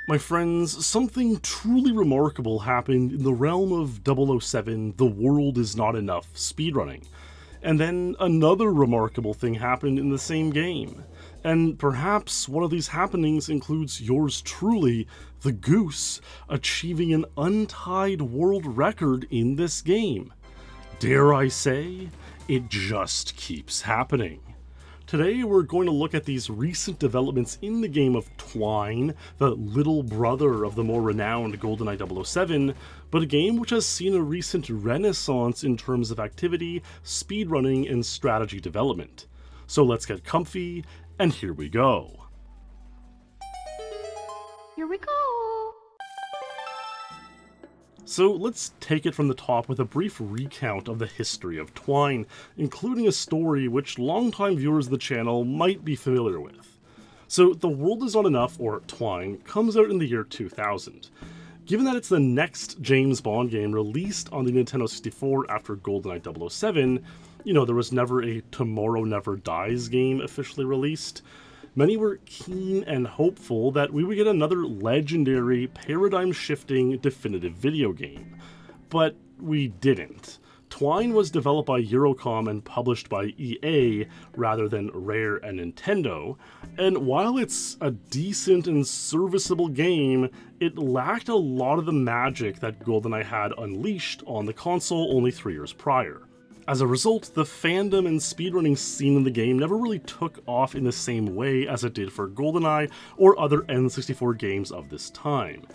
My friends, something truly remarkable happened in the realm of 007 The World Is Not Enough speedrunning. And then another remarkable thing happened in the same game. And perhaps one of these happenings includes yours truly, the Goose, achieving an untied world record in this game. Dare I say, it just keeps happening. Today we're going to look at these recent developments in the game of TWINE, the little brother of the more renowned GoldenEye 007, but a game which has seen a recent renaissance in terms of activity, speedrunning, and strategy development. So let's get comfy, and here we go. Here we go! So let's take it from the top with a brief recount of the history of TWINE, including a story which longtime viewers of the channel might be familiar with. So The World Is Not Enough, or TWINE, comes out in the year 2000. Given that it's the next James Bond game released on the Nintendo 64 after GoldenEye 007, there was never a Tomorrow Never Dies game officially released. Many were keen and hopeful that we would get another legendary, paradigm-shifting, definitive video game. But we didn't. TWINE was developed by Eurocom and published by EA rather than Rare and Nintendo, and while it's a decent and serviceable game, it lacked a lot of the magic that GoldenEye had unleashed on the console only 3 years prior. As a result, the fandom and speedrunning scene in the game never really took off in the same way as it did for GoldenEye or other N64 games of this time.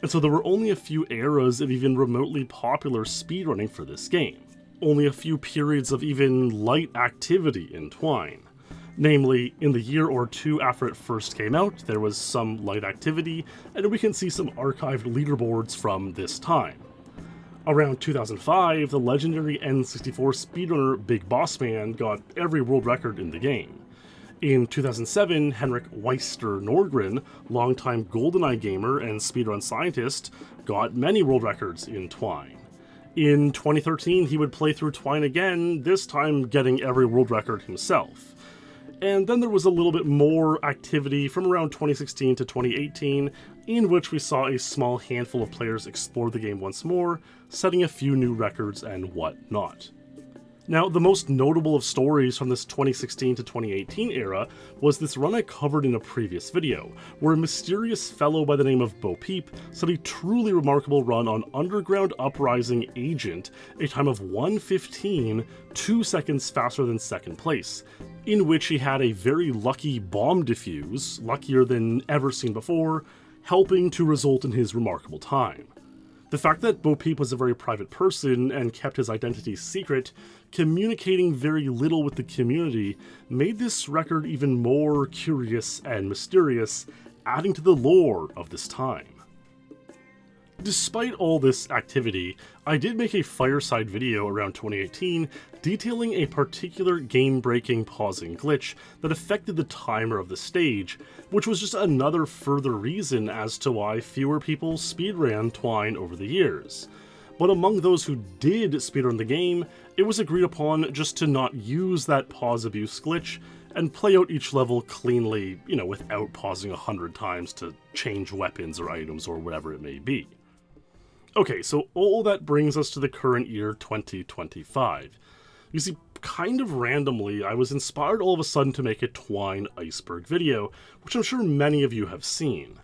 And so there were only a few eras of even remotely popular speedrunning for this game. Only a few periods of even light activity in TWINE. Namely, in the year or two after it first came out, there was some light activity, and we can see some archived leaderboards from this time. Around 2005, the legendary N64 speedrunner Big Boss Man got every world record in the game. In 2007, Henrik Weister Nordgren, longtime GoldenEye gamer and speedrun scientist, got many world records in TWINE. In 2013, he would play through TWINE again, this time getting every world record himself. And then there was a little bit more activity from around 2016 to 2018, in which we saw a small handful of players explore the game once more, setting a few new records and whatnot. Now, the most notable of stories from this 2016 to 2018 era was this run I covered in a previous video, where a mysterious fellow by the name of Peep set a truly remarkable run on Underground Uprising Agent, a time of 1:15, 2 seconds faster than second place, in which he had a very lucky bomb defuse, luckier than ever seen before, helping to result in his remarkable time. The fact that Peep was a very private person and kept his identity secret, communicating very little with the community, made this record even more curious and mysterious, adding to the lore of this time. Despite all this activity, I did make a fireside video around 2018 detailing a particular game-breaking pausing glitch that affected the timer of the stage, which was just another further reason as to why fewer people speedran TWINE over the years. But among those who did speedrun the game, it was agreed upon just to not use that pause abuse glitch and play out each level cleanly, without pausing 100 times to change weapons or items or whatever it may be. Okay, so all that brings us to the current year 2025. You see, kind of randomly, I was inspired all of a sudden to make a TWINE iceberg video, which I'm sure many of you have seen.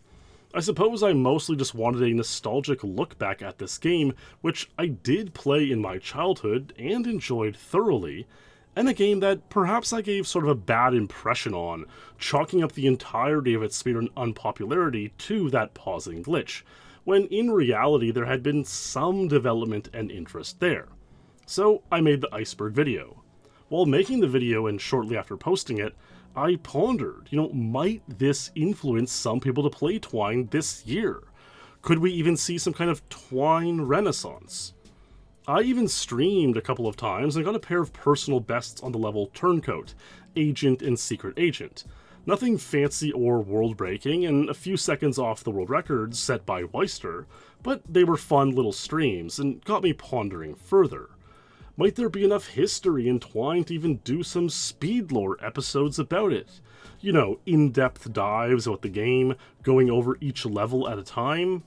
I suppose I mostly just wanted a nostalgic look back at this game, which I did play in my childhood and enjoyed thoroughly, and a game that perhaps I gave sort of a bad impression on, chalking up the entirety of its speedrun unpopularity to that pausing glitch, when in reality there had been some development and interest there. So I made the iceberg video. While making the video and shortly after posting it, I pondered, might this influence some people to play TWINE this year? Could we even see some kind of TWINE renaissance? I even streamed a couple of times and got a pair of personal bests on the level Turncoat, Agent and Secret Agent. Nothing fancy or world-breaking, and a few seconds off the world records set by Weister, but they were fun little streams and got me pondering further. Might there be enough history in Twine to even do some speedlore episodes about it? You know, in-depth dives about the game, going over each level at a time?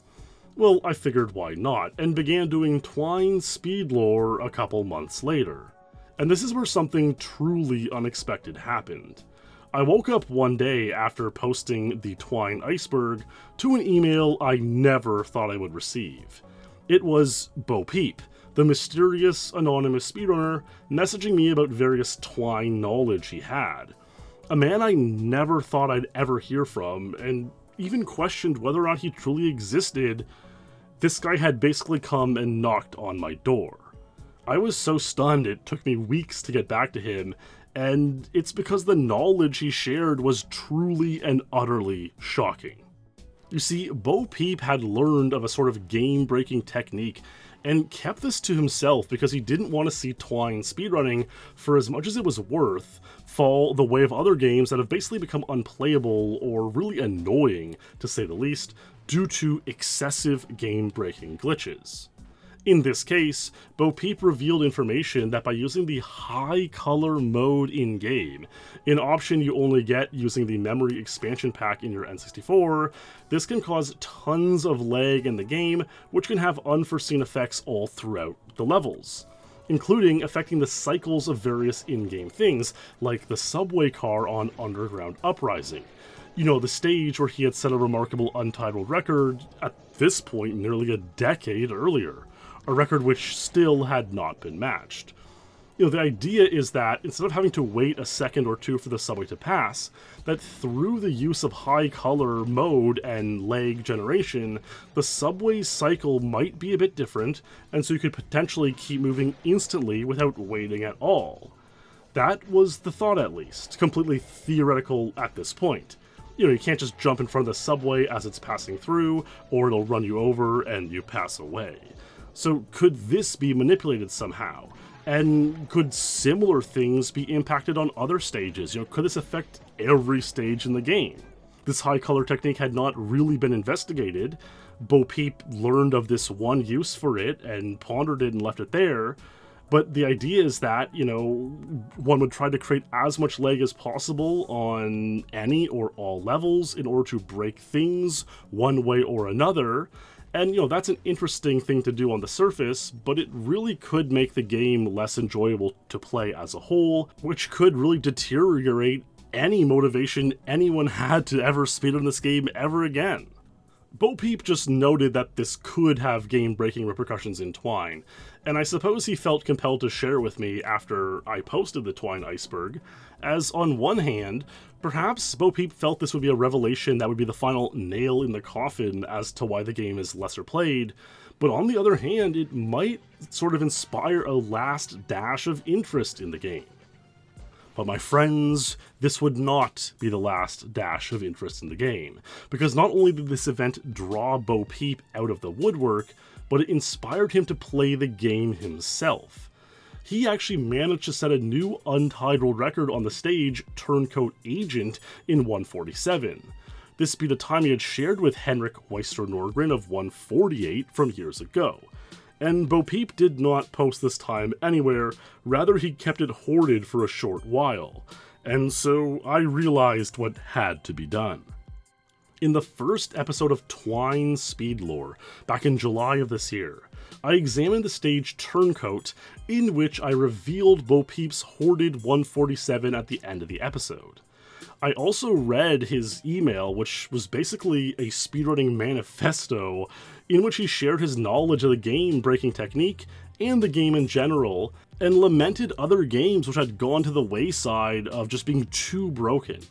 Well, I figured why not, and began doing TWINE SpeedLore a couple months later. And this is where something truly unexpected happened. I woke up one day after posting the TWINE iceberg to an email I never thought I would receive. It was Peep, the mysterious, anonymous speedrunner, messaging me about various TWINE knowledge he had. A man I never thought I'd ever hear from, and even questioned whether or not he truly existed. This guy had basically come and knocked on my door. I was so stunned it took me weeks to get back to him, and it's because the knowledge he shared was truly and utterly shocking. You see, Peep had learned of a sort of game-breaking technique and kept this to himself because he didn't want to see TWINE speedrunning, for as much as it was worth, fall the way of other games that have basically become unplayable or really annoying, to say the least, due to excessive game-breaking glitches. In this case, Peep revealed information that by using the high color mode in-game, an option you only get using the memory expansion pack in your N64, this can cause tons of lag in the game, which can have unforeseen effects all throughout the levels, including affecting the cycles of various in-game things, like the subway car on Underground Uprising. You know, the stage where he had set a remarkable untitled record, at this point nearly a decade earlier. A record which still had not been matched. You know, the idea is that instead of having to wait a second or two for the subway to pass, that through the use of high color mode and lag generation, the subway cycle might be a bit different, and so you could potentially keep moving instantly without waiting at all. That was the thought, at least, completely theoretical at this point. You know, you can't just jump in front of the subway as it's passing through, or it'll run you over and you pass away. So could this be manipulated somehow? And could similar things be impacted on other stages? You know, could this affect every stage in the game? This high color technique had not really been investigated. Peep learned of this one use for it and pondered it and left it there. But the idea is that, you know, one would try to create as much lag as possible on any or all levels in order to break things one way or another. And, you know, that's an interesting thing to do on the surface, but it really could make the game less enjoyable to play as a whole, which could really deteriorate any motivation anyone had to ever speedrun this game ever again. Peep just noted that this could have game-breaking repercussions in TWINE, and I suppose he felt compelled to share with me after I posted the TWINE iceberg, as on one hand, perhaps Peep felt this would be a revelation that would be the final nail in the coffin as to why the game is lesser played, but on the other hand, it might sort of inspire a last dash of interest in the game. But my friends, this would not be the last dash of interest in the game, because not only did this event draw Peep out of the woodwork, but it inspired him to play the game himself. He actually managed to set a new untitled record on the stage, Turncoat Agent, in 1:47. This beat a time he had shared with Henrik Weister Nordgren of 1:48 from years ago. And Peep did not post this time anywhere, rather he kept it hoarded for a short while, and so I realized what had to be done. In the first episode of TWINE SpeedLore, back in July of this year, I examined the stage Turncoat, in which I revealed Peep's hoarded 1:47 at the end of the episode. I also read his email, which was basically a speedrunning manifesto, in which he shared his knowledge of the game-breaking technique and the game in general, and lamented other games which had gone to the wayside of just being too broken.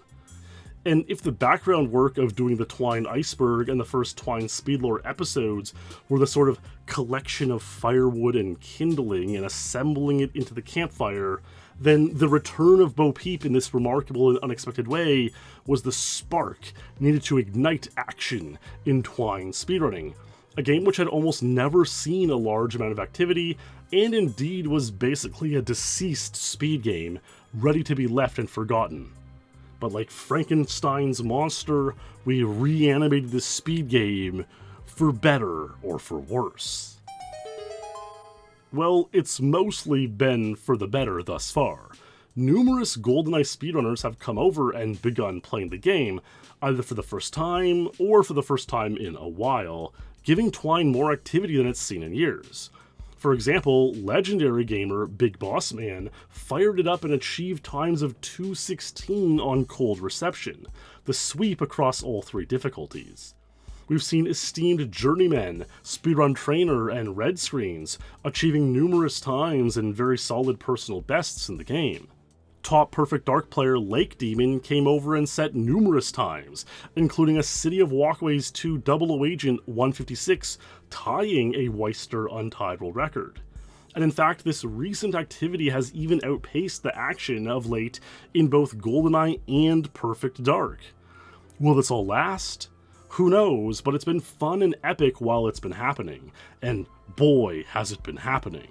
And if the background work of doing the TWINE iceberg and the first TWINE SpeedLore episodes were the sort of collection of firewood and kindling and assembling it into the campfire, then the return of Peep in this remarkable and unexpected way was the spark needed to ignite action in TWINE speedrunning, a game which had almost never seen a large amount of activity, and indeed was basically a deceased speed game, ready to be left and forgotten. But like Frankenstein's monster, we reanimated this speed game, for better or for worse. Well, it's mostly been for the better thus far. Numerous GoldenEye speedrunners have come over and begun playing the game, either for the first time or for the first time in a while, giving Twine more activity than it's seen in years. For example, legendary gamer Big Boss Man fired it up and achieved times of 2:16 on cold reception, the sweep across all 3 difficulties. We've seen esteemed journeymen, speedrun trainer, and red screens achieving numerous times and very solid personal bests in the game. Top Perfect Dark player Lake Demon came over and set numerous times, including a City of Walkways 2 Double Agent 156 tying a Weister untouchable record. And in fact, this recent activity has even outpaced the action of late in both GoldenEye and Perfect Dark. Will this all last? Who knows, but it's been fun and epic while it's been happening, and boy has it been happening.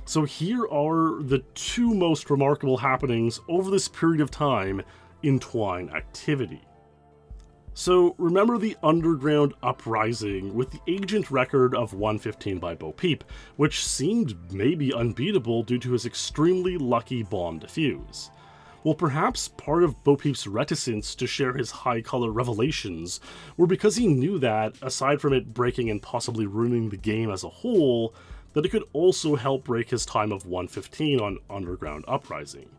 So here are the 2 most remarkable happenings over this period of time in Twine activity. So remember the Underground Uprising with the agent record of 115 by Peep, which seemed maybe unbeatable due to his extremely lucky bomb defuse. Well, perhaps part of Peep's reticence to share his high-color revelations were because he knew that, aside from it breaking and possibly ruining the game as a whole, that it could also help break his time of 115 on Underground Uprising.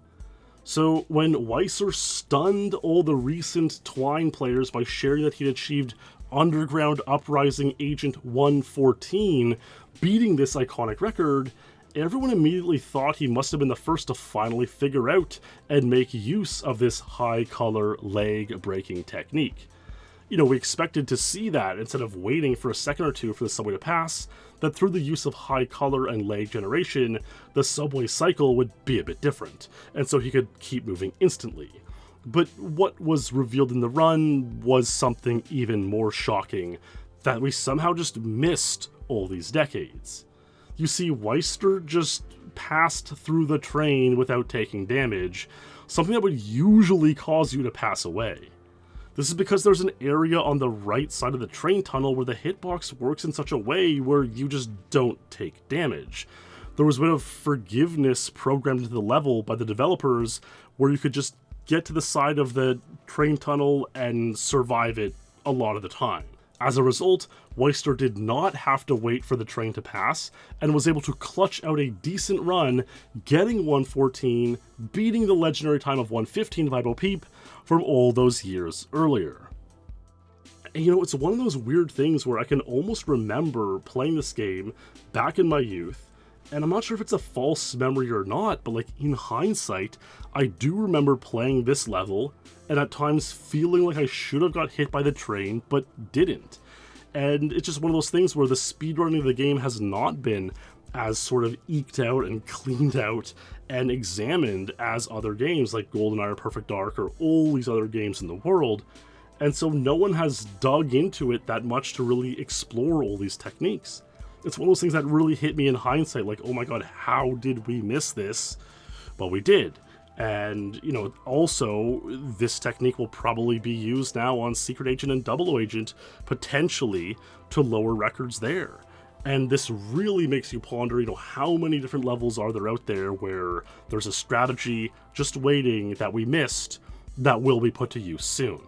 So when Weiser stunned all the recent Twine players by sharing that he'd achieved Underground Uprising Agent 114, beating this iconic record, everyone immediately thought he must have been the first to finally figure out and make use of this high-color leg-breaking technique. You know, we expected to see that instead of waiting for a second or two for the subway to pass, that through the use of high color and leg generation, the subway cycle would be a bit different, and so he could keep moving instantly. But what was revealed in the run was something even more shocking, that we somehow just missed all these decades. You see, Weister just passed through the train without taking damage, something that would usually cause you to pass away. This is because there's an area on the right side of the train tunnel where the hitbox works in such a way where you just don't take damage. There was a bit of forgiveness programmed into the level by the developers where you could just get to the side of the train tunnel and survive it a lot of the time. As a result, Weister did not have to wait for the train to pass and was able to clutch out a decent run, getting 114, beating the legendary time of 115 by Peep from all those years earlier. And you know, it's one of those weird things where I can almost remember playing this game back in my youth, and I'm not sure if it's a false memory or not, but like in hindsight, I do remember playing this level and at times feeling like I should have got hit by the train, but didn't. And it's just one of those things where the speedrunning of the game has not been as sort of eked out and cleaned out and examined as other games like GoldenEye or Perfect Dark or all these other games in the world. And so no one has dug into it that much to really explore all these techniques. It's one of those things that really hit me in hindsight, like, oh my god, how did we miss this? Well, we did. And, you know, also, this technique will probably be used now on Secret Agent and Double Agent, potentially, to lower records there. And this really makes you ponder, you know, how many different levels are there out there where there's a strategy just waiting that we missed that will be put to use soon.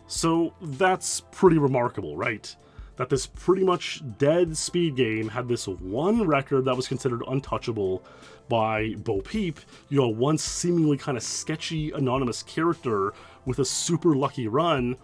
So that's pretty remarkable, right? That this pretty much dead speed game had this one record that was considered untouchable by Peep, you know, one seemingly kind of sketchy anonymous character with a super lucky run,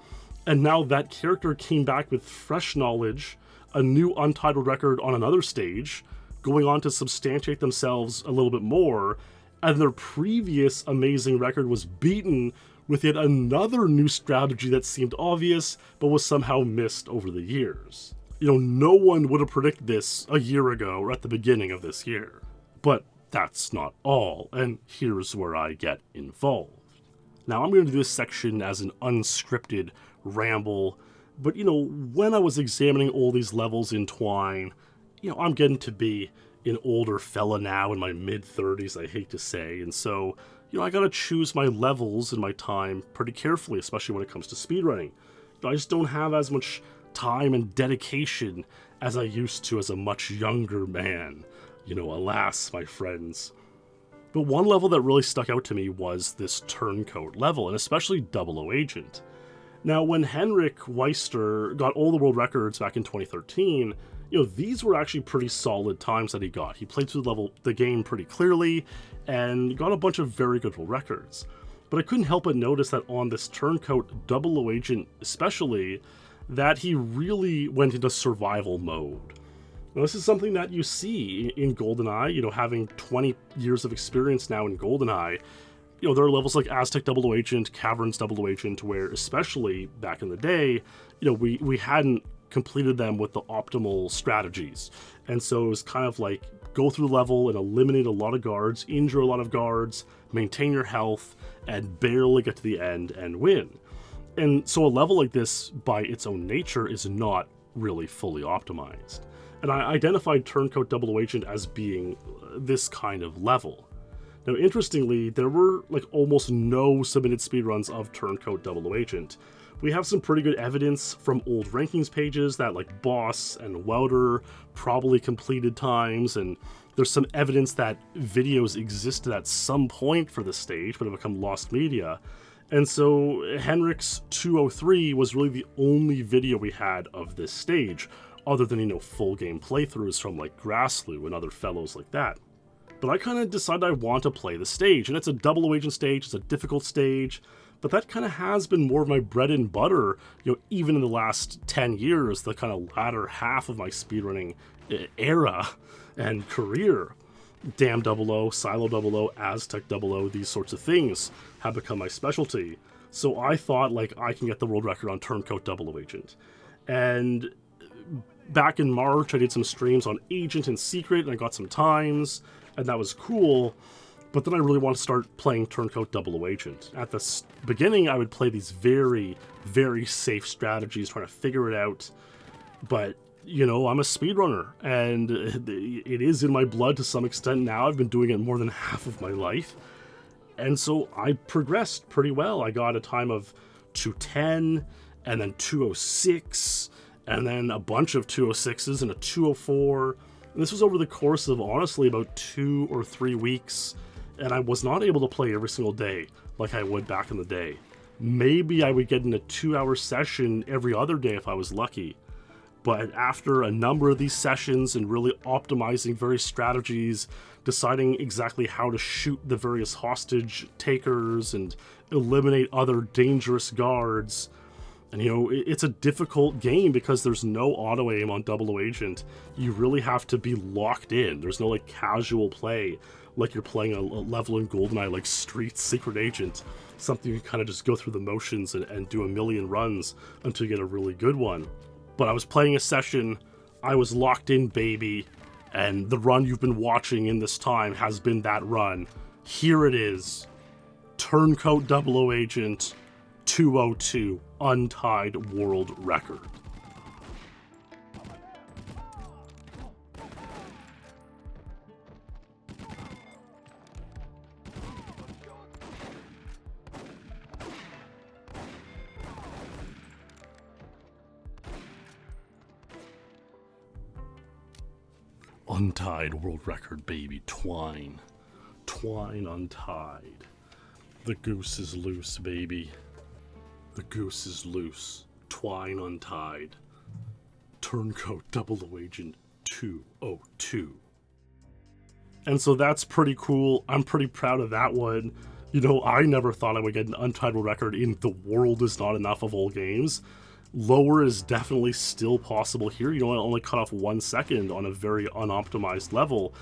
and now that character came back with fresh knowledge, a new untitled record on another stage, going on to substantiate themselves a little bit more, and their previous amazing record was beaten with yet another new strategy that seemed obvious, but was somehow missed over the years. You know, no one would have predicted this a year ago or at the beginning of this year. But that's not all, and here's where I get involved. Now, I'm going to do this section as an unscripted ramble, but you know, when I was examining all these levels in Twine, you know, I'm getting to be an older fella now in my mid-30s, I hate to say, and so, you know, I gotta choose my levels and my time pretty carefully, especially when it comes to speedrunning. I just don't have as much time and dedication as I used to as a much younger man. You know, alas, my friends. But one level that really stuck out to me was this Turncoat level, and especially 00 Agent. Now, when Henrik Weister got all the world records back in 2013, you know, these were actually pretty solid times that he got. He played through the game pretty clearly, and got a bunch of very good world records. But I couldn't help but notice that on this Turncoat 00 Agent especially, that he really went into survival mode. Now, this is something that you see in GoldenEye, you know, having 20 years of experience now in GoldenEye. You know, there are levels like Aztec 00 Agent, Caverns 00 Agent, where especially back in the day, you know, we hadn't completed them with the optimal strategies. And so it was kind of like go through the level and eliminate a lot of guards, injure a lot of guards, maintain your health, and barely get to the end and win. And so a level like this, by its own nature, is not really fully optimized. And I identified Turncoat 00 Agent as being this kind of level. Now, interestingly, there were like almost no submitted speedruns of Turncoat 00 Agent. We have some pretty good evidence from old rankings pages that like Boss and Wouter probably completed times, and there's some evidence that videos existed at some point for the stage but have become lost media. And so Henrik's 203 was really the only video we had of this stage, other than, you know, full game playthroughs from like Grassloo and other fellows like that. But I kind of decided I want to play the stage, and it's a 00 Agent stage, it's a difficult stage, but that kind of has been more of my bread and butter, you know, even in the last 10 years, the kind of latter half of my speedrunning era and career. Dam 00, Silo 00, Aztec 00, these sorts of things have become my specialty. So I thought, like, I can get the world record on Turncoat 00 Agent. And back in March, I did some streams on Agent and Secret, and I got some times, and that was cool. But then I really want to start playing Turncoat 00 Agent. At the beginning, I would play these very, very safe strategies, trying to figure it out. But, you know, I'm a speedrunner, and it is in my blood to some extent now. I've been doing it more than half of my life. And so I progressed pretty well. I got a time of 210, and then 206, and then a bunch of 206s and a 204. And this was over the course of, honestly, about 2 or 3 weeks. And I was not able to play every single day like I would back in the day. Maybe I would get in a 2-hour session every other day if I was lucky. But after a number of these sessions and really optimizing various strategies, deciding exactly how to shoot the various hostage takers and eliminate other dangerous guards, and you know, it's a difficult game because there's no auto aim on 00 Agent. You really have to be locked in. There's no like casual play like you're playing a level in GoldenEye like Street Secret Agent, something you kind of just go through the motions and do a million runs until you get a really good one. But I was playing a session, I was locked in, baby, and the run you've been watching in this time has been that run. Here it is, Turncoat 00 Agent 202, untied world record. Untied world record, baby. Twine. Twine untied. The goose is loose, baby. The goose is loose. Twine untied. Turncoat 00 Agent 202. And so that's pretty cool. I'm pretty proud of that one. You know, I never thought I would get an untied world record in The World Is Not Enough of all games. Lower is definitely still possible here. You know, I only cut off 1 second on a very unoptimized level.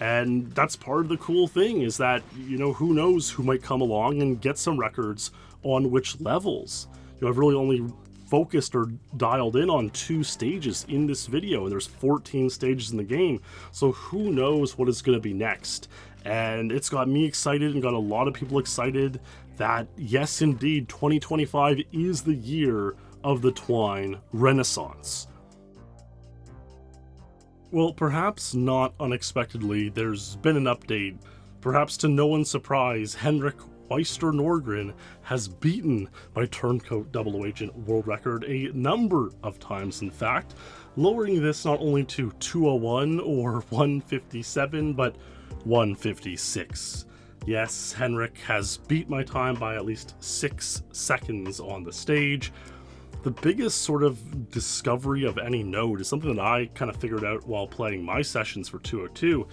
And that's part of the cool thing, is that, you know, who knows who might come along and get some records on which levels. You know, I've really only focused or dialed in on 2 stages in this video, and there's 14 stages in the game. So who knows what is going to be next. And it's got me excited and got a lot of people excited that, yes, indeed, 2025 is the year of the Twine Renaissance. Well, perhaps not unexpectedly, there's been an update. Perhaps to no one's surprise, Henrik Meister Norgren has beaten my Turncoat double agent world record a number of times, in fact, lowering this not only to 201 or 157, but 156. Yes, Henrik has beat my time by at least 6 seconds on the stage. The biggest sort of discovery of any node is something that I kind of figured out while playing my sessions for 202,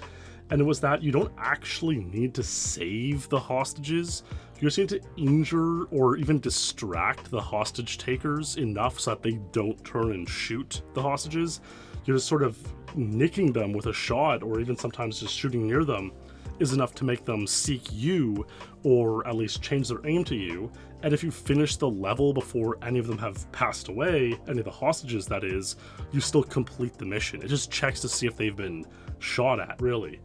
and it was that you don't actually need to save the hostages. You just need to injure or even distract the hostage takers enough so that they don't turn and shoot the hostages. You're just sort of nicking them with a shot, or even sometimes just shooting near them is enough to make them seek you, or at least change their aim to you. And if you finish the level before any of them have passed away, any of the hostages that is, you still complete the mission. It just checks to see if they've been shot at, really.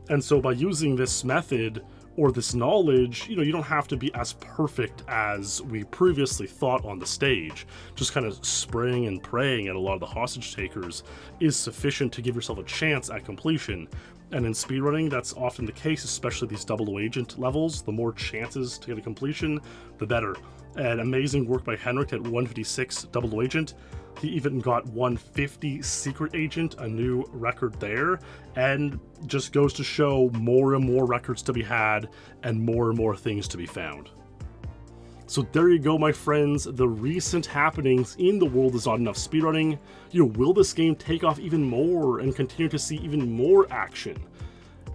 And so by using this method or this knowledge, you don't have to be as perfect as we previously thought on the stage. Just kind of spraying and praying at a lot of the hostage takers is sufficient to give yourself a chance at completion. And in speedrunning, that's often the case, especially these double agent levels. The more chances to get a completion, the better. And amazing work by Henrik at 156 double agent. He even got 150 secret agent, a new record there, and just goes to show more and more records to be had and more things to be found. So there you go, my friends, the recent happenings in the world is not enough speedrunning. Will this game take off even more and continue to see even more action?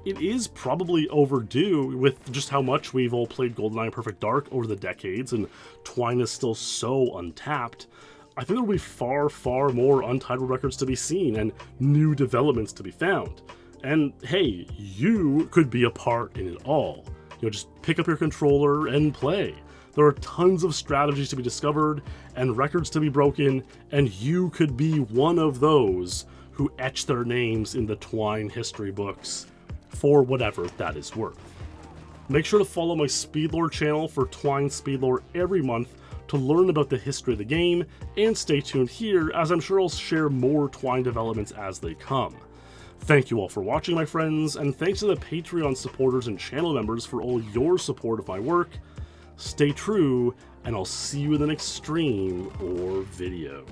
It is probably overdue with just how much we've all played GoldenEye Perfect Dark over the decades, and Twine is still so untapped. I think there will be far more untitled records to be seen and new developments to be found. And hey, you could be a part in it all. Just pick up your controller and play. There are tons of strategies to be discovered and records to be broken, and you could be one of those who etch their names in the Twine history books for whatever that is worth. Make sure to follow my SpeedLore channel for TWINE SpeedLore every month to learn about the history of the game, and stay tuned here as I'm sure I'll share more Twine developments as they come. Thank you all for watching, my friends, and thanks to the Patreon supporters and channel members for all your support of my work. Stay true, and I'll see you in the next stream or video.